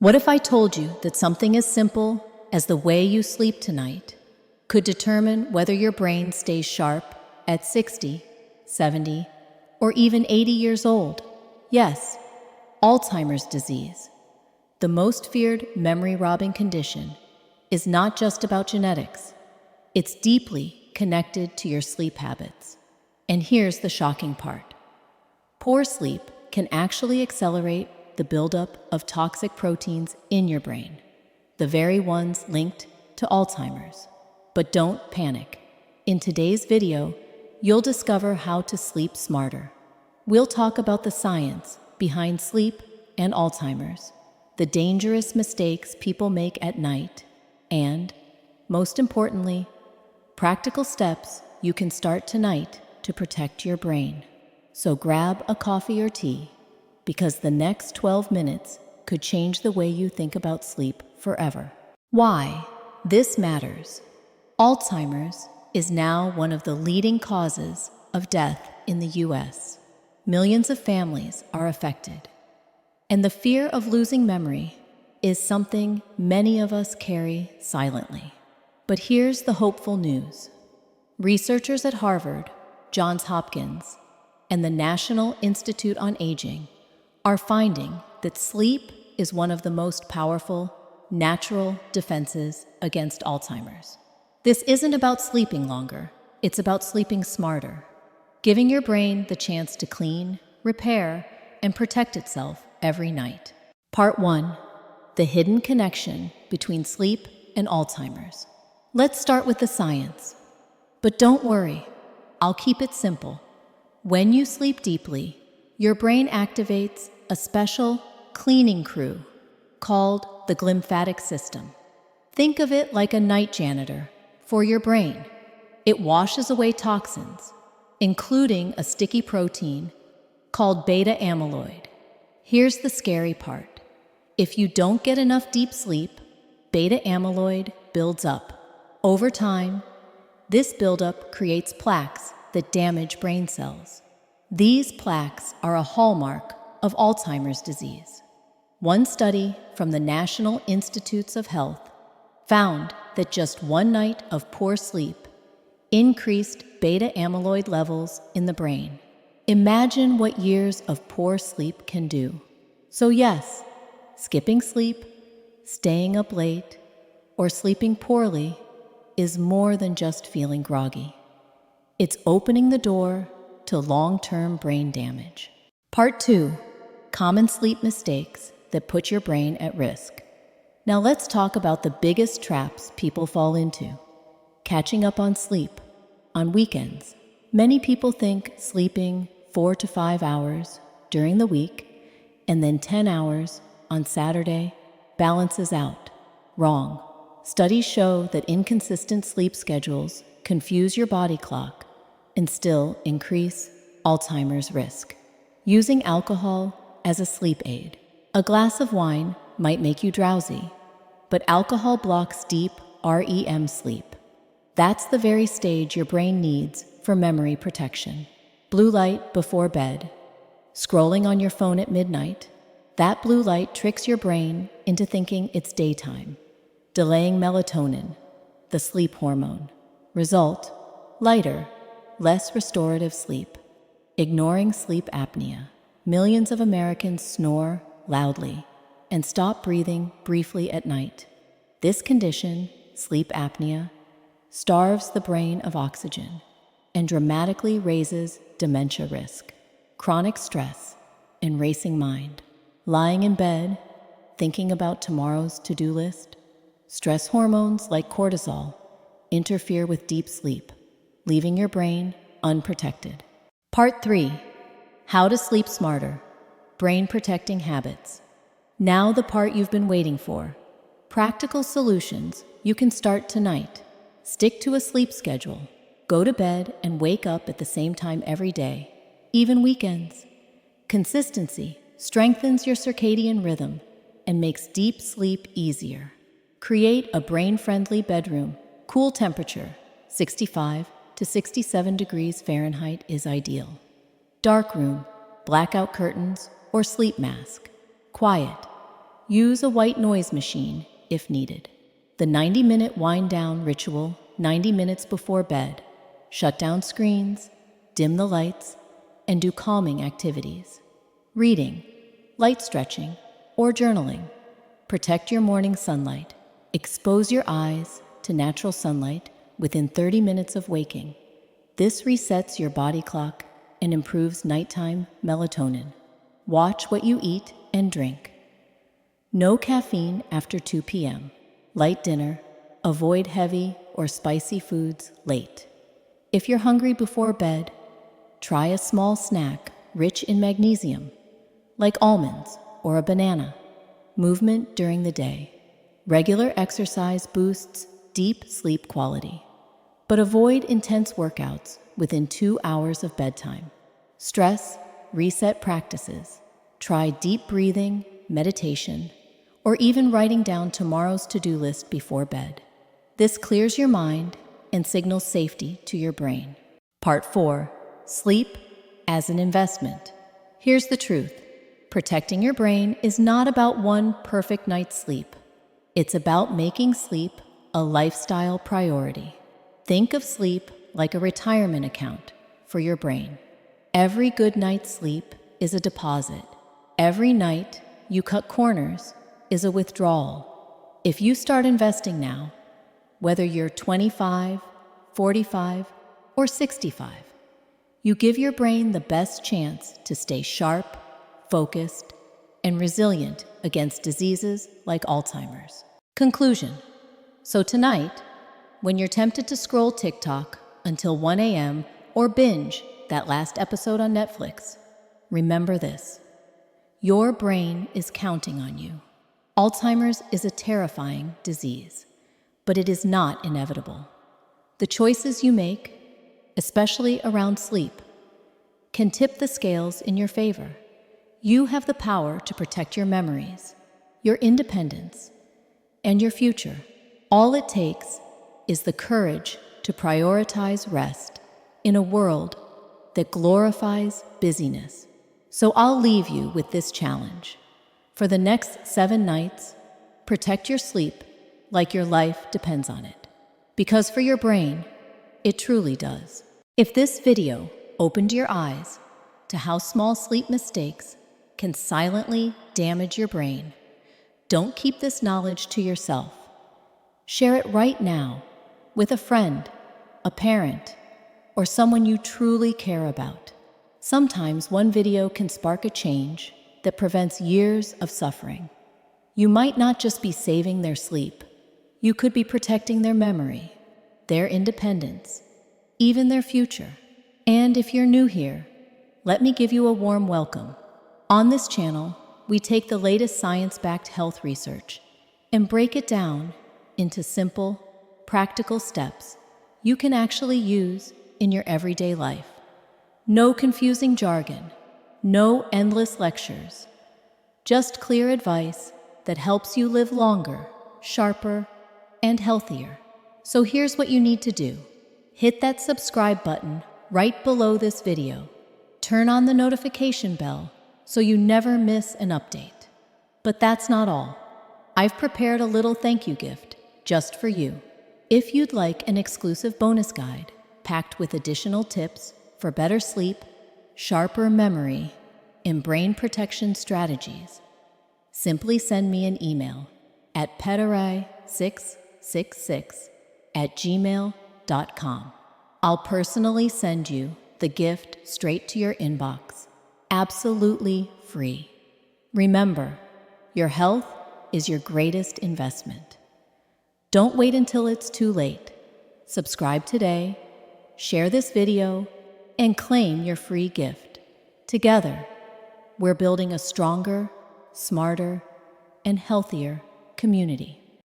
What if I told you that something as simple as the way you sleep tonight could determine whether your brain stays sharp at 60, 70, or even 80 years old? Yes, Alzheimer's disease, the most feared memory-robbing condition, is not just about genetics. It's deeply connected to your sleep habits. And here's the shocking part. Poor sleep can actually accelerate the buildup of toxic proteins in your brain, the very ones linked to Alzheimer's. But don't panic. In today's video, you'll discover how to sleep smarter. We'll talk about the science behind sleep and Alzheimer's, the dangerous mistakes people make at night, and, most importantly, practical steps you can start tonight to protect your brain. So grab a coffee or tea, because the next 12 minutes could change the way you think about sleep forever. Why this matters. Alzheimer's is now one of the leading causes of death in the US. Millions of families are affected. And the fear of losing memory is something many of us carry silently. But here's the hopeful news. Researchers at Harvard, Johns Hopkins, and the National Institute on Aging are finding that sleep is one of the most powerful natural defenses against Alzheimer's. This isn't about sleeping longer, it's about sleeping smarter, giving your brain the chance to clean, repair, and protect itself every night. Part 1. The hidden connection between sleep and Alzheimer's. Let's start with the science. But don't worry, I'll keep it simple. When you sleep deeply, your brain activates a special cleaning crew called the glymphatic system. Think of it like a night janitor for your brain. It washes away toxins, including a sticky protein called beta amyloid. Here's the scary part. If you don't get enough deep sleep, beta amyloid builds up. Over time, this buildup creates plaques that damage brain cells. These plaques are a hallmark of Alzheimer's disease. One study from the National Institutes of Health found that just one night of poor sleep increased beta amyloid levels in the brain. Imagine what years of poor sleep can do. So yes, skipping sleep, staying up late, or sleeping poorly is more than just feeling groggy. It's opening the door to long-term brain damage. Part 2. Common sleep mistakes that put your brain at risk. Now let's talk about the biggest traps people fall into. Catching up on sleep. On weekends, many people think sleeping 4 to 5 hours during the week and then 10 hours on Saturday balances out. Wrong. Studies show that inconsistent sleep schedules confuse your body clock and still increase Alzheimer's risk. Using alcohol as a sleep aid. A glass of wine might make you drowsy, but alcohol blocks deep REM sleep. That's the very stage your brain needs for memory protection. Blue light before bed. Scrolling on your phone at midnight. That blue light tricks your brain into thinking it's daytime, delaying melatonin, the sleep hormone. Result: lighter, less restorative sleep. Ignoring sleep apnea. Millions of Americans snore loudly and stop breathing briefly at night. This condition, sleep apnea, starves the brain of oxygen and dramatically raises dementia risk. Chronic stress and racing mind. Lying in bed, thinking about tomorrow's to-do list. Stress hormones like cortisol interfere with deep sleep, leaving your brain unprotected. Part 3. How to sleep smarter. Brain protecting habits. Now the part you've been waiting for. Practical solutions you can start tonight. Stick to a sleep schedule. Go to bed and wake up at the same time every day, even weekends. Consistency strengthens your circadian rhythm and makes deep sleep easier. Create a brain-friendly bedroom. Cool temperature, 65 to 67 degrees Fahrenheit is ideal. Dark room, blackout curtains, or sleep mask. Quiet, use a white noise machine if needed. The 90-minute wind-down ritual, 90 minutes before bed. Shut down screens, dim the lights, and do calming activities. Reading, light stretching, or journaling. Protect your morning sunlight. Expose your eyes to natural sunlight within 30 minutes of waking. This resets your body clock and improves nighttime melatonin. Watch what you eat and drink. No caffeine after 2 p.m. Light dinner. Avoid heavy or spicy foods late. If you're hungry before bed, try a small snack rich in magnesium, like almonds or a banana. Movement during the day. Regular exercise boosts deep sleep quality, but avoid intense workouts within 2 hours of bedtime. Stress reset practices. Try deep breathing, meditation, or even writing down tomorrow's to-do list before bed. This clears your mind and signals safety to your brain. Part 4. Sleep as an investment. Here's the truth. Protecting your brain is not about one perfect night's sleep. It's about making sleep a lifestyle priority. Think of sleep like a retirement account for your brain. Every good night's sleep is a deposit. Every night you cut corners is a withdrawal. If you start investing now, whether you're 25, 45, or 65, you give your brain the best chance to stay sharp, focused, and resilient against diseases like Alzheimer's. Conclusion. So tonight, when you're tempted to scroll TikTok until 1 a.m. or binge that last episode on Netflix, remember this. Your brain is counting on you. Alzheimer's is a terrifying disease, but it is not inevitable. The choices you make, especially around sleep, can tip the scales in your favor. You have the power to protect your memories, your independence, and your future. All it takes is the courage to prioritize rest in a world that glorifies busyness. So I'll leave you with this challenge. For the next 7 nights, protect your sleep like your life depends on it. Because for your brain, it truly does. If this video opened your eyes to how small sleep mistakes can silently damage your brain, don't keep this knowledge to yourself. Share it right now with a friend, a parent, or someone you truly care about. Sometimes one video can spark a change that prevents years of suffering. You might not just be saving their sleep. You could be protecting their memory, their independence, even their future. And if you're new here, let me give you a warm welcome. On this channel, we take the latest science-backed health research and break it down into simple, practical steps you can actually use in your everyday life. No confusing jargon, no endless lectures, just clear advice that helps you live longer, sharper, and healthier. So here's what you need to do. Hit that subscribe button right below this video. Turn on the notification bell so you never miss an update. But that's not all. I've prepared a little thank you gift just for you. If you'd like an exclusive bonus guide packed with additional tips for better sleep, sharper memory, and brain protection strategies, simply send me an email at petarai666@gmail.com. I'll personally send you the gift straight to your inbox, absolutely free. Remember, your health is your greatest investment. Don't wait until it's too late. Subscribe today, share this video, and claim your free gift. Together, we're building a stronger, smarter, and healthier community.